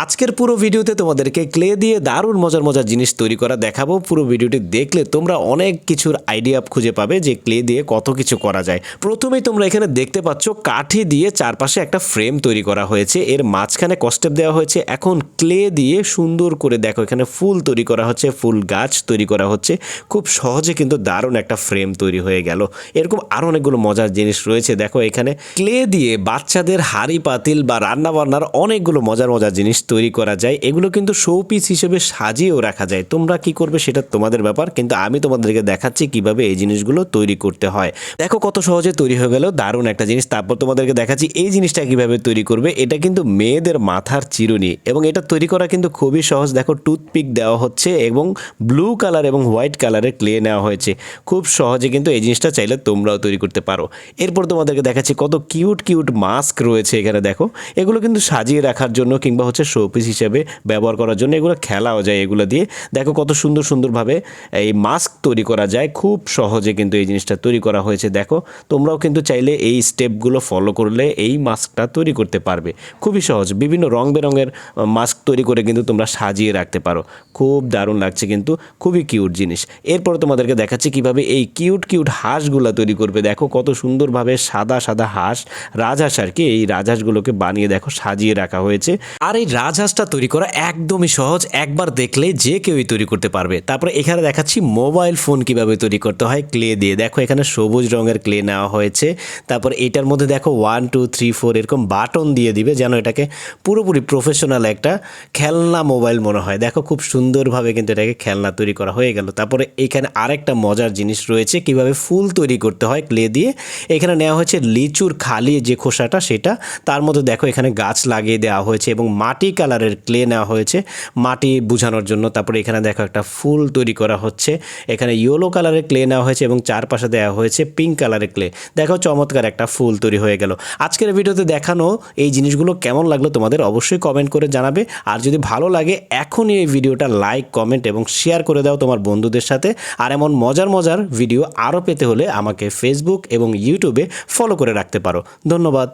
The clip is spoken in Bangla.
আজকের পুরো ভিডিওতে তোমাদেরকে ক্লে দিয়ে দারুণ মজার মজার জিনিস তৈরি করা দেখাবো। পুরো ভিডিওটি দেখলে তোমরা অনেক কিছুর আইডিয়া খুঁজে পাবে যে ক্লে দিয়ে কত কিছু করা যায়। প্রথমেই তোমরা এখানে দেখতে পাচ্ছ কাঠি দিয়ে চারপাশে একটা ফ্রেম তৈরি করা হয়েছে, এর মাঝখানে কস্টেপ দেওয়া হয়েছে। এখন ক্লে দিয়ে সুন্দর করে দেখো এখানে ফুল তৈরি করা হচ্ছে, ফুল গাছ তৈরি করা হচ্ছে। খুব সহজে কিন্তু দারুণ একটা ফ্রেম তৈরি হয়ে গেল। এরকম আরও অনেকগুলো মজার জিনিস রয়েছে। দেখো এখানে ক্লে দিয়ে বাচ্চাদের হাঁড়ি পাতিল বা রান্না বান্নার অনেকগুলো মজার মজার জিনিস তৈরি করা যায়। এগুলো কিন্তু শো পিস হিসেবে সাজিয়েও রাখা যায়। তোমরা কি করবে সেটা তোমাদের ব্যাপার, কিন্তু আমি তোমাদেরকে দেখাচ্ছি কিভাবে এই জিনিসগুলো তৈরি করতে হয়। দেখো কত সহজে তৈরি হয়ে গেল দারুণ একটা জিনিস। তারপর তোমাদেরকে দেখাচ্ছি এই জিনিসটা কিভাবে তৈরি করবে। এটা কিন্তু মেয়েদের মাথার চিরুনি এবং এটা তৈরি করা কিন্তু খুবই সহজ। দেখো টুথপিক দেওয়া হচ্ছে এবং ব্লু কালার এবং হোয়াইট কালারের ক্লে নেওয়া হয়েছে। খুব সহজে কিন্তু এই জিনিসটা চাইলে তোমরাও তৈরি করতে পারো। এরপর তোমাদেরকে দেখাচ্ছি কত কিউট কিউট মাস্ক রয়েছে এখানে। দেখো এগুলো কিন্তু সাজিয়ে রাখার জন্য কিংবা হচ্ছে শোপিস হিসেবে ব্যবহার করার জন্য এগুলো খেলাও যায় এগুলো দিয়ে। দেখো কত সুন্দর সুন্দরভাবে এই মাস্ক তৈরি করা যায়। খুব সহজে কিন্তু এই জিনিসটা তৈরি করা হয়েছে। দেখো তোমরাও কিন্তু চাইলে এই স্টেপগুলো ফলো করলে এই মাস্কটা তৈরি করতে পারবে। খুবই সহজ, বিভিন্ন রং বেরঙের মাস্ক তৈরি করে কিন্তু তোমরা সাজিয়ে রাখতে পারো। খুব দারুণ লাগছে কিন্তু, খুবই কিউট জিনিস। এরপর তোমাদেরকে দেখাচ্ছি কিভাবে এই কিউট কিউট হাঁসগুলো তৈরি করবে। দেখো কত সুন্দরভাবে সাদা সাদা হাঁস, রাজহাঁস আর কি, এই রাজহাঁসগুলোকে বানিয়ে দেখো সাজিয়ে রাখা হয়েছে। আর এই রাজহাঁসটা তৈরি করা একদমই সহজ, একবার দেখলে যে কেউই তৈরি করতে পারবে। তারপরে এখানে দেখাচ্ছি মোবাইল ফোন কিভাবে তৈরি করতে হয় ক্লে দিয়ে। দেখো এখানে সবুজ রঙের ক্লে নেওয়া হয়েছে। তারপর এটার মধ্যে দেখো 1 2 3 4 এরকম বাটন দিয়ে দিবে যেন এটাকে পুরোপুরি প্রফেশনাল একটা খেলনা মোবাইল মনে হয়। দেখো খুব সুন্দরভাবে কিন্তু এটাকে খেলনা তৈরি করা হয়ে গেল। তারপরে এখানে আরেকটা মজার জিনিস রয়েছে কিভাবে ফুল তৈরি করতে হয় ক্লে দিয়ে। এখানে নেওয়া হয়েছে লিচুর খালি যে খোসাটা সেটা, তার মধ্যে দেখো এখানে গাছ লাগিয়ে দেওয়া হয়েছে এবং মাটি কালারের ক্লে নেওয়া হয়েছে মাটি বোঝানোর জন্য। তারপরে এখানে দেখো একটা ফুল তৈরি করা হচ্ছে। এখানে ইয়েলো কালারের ক্লে নেওয়া হয়েছে এবং চারপাশে দেওয়া হয়েছে পিঙ্ক কালারের ক্লে। দেখো চমৎকার একটা ফুল তৈরি হয়ে গেল। আজকের ভিডিওতে দেখানো এই জিনিসগুলো কেমন লাগলো তোমাদের অবশ্যই কমেন্ট করে জানাবে। আর যদি ভালো লাগে এখনই এই ভিডিওটা লাইক কমেন্ট এবং শেয়ার করে দাও তোমার বন্ধুদের সাথে। আর এমন মজার মজার ভিডিও আরও পেতে হলে আমাকে ফেসবুক এবং ইউটিউবে ফলো করে রাখতে পারো। ধন্যবাদ।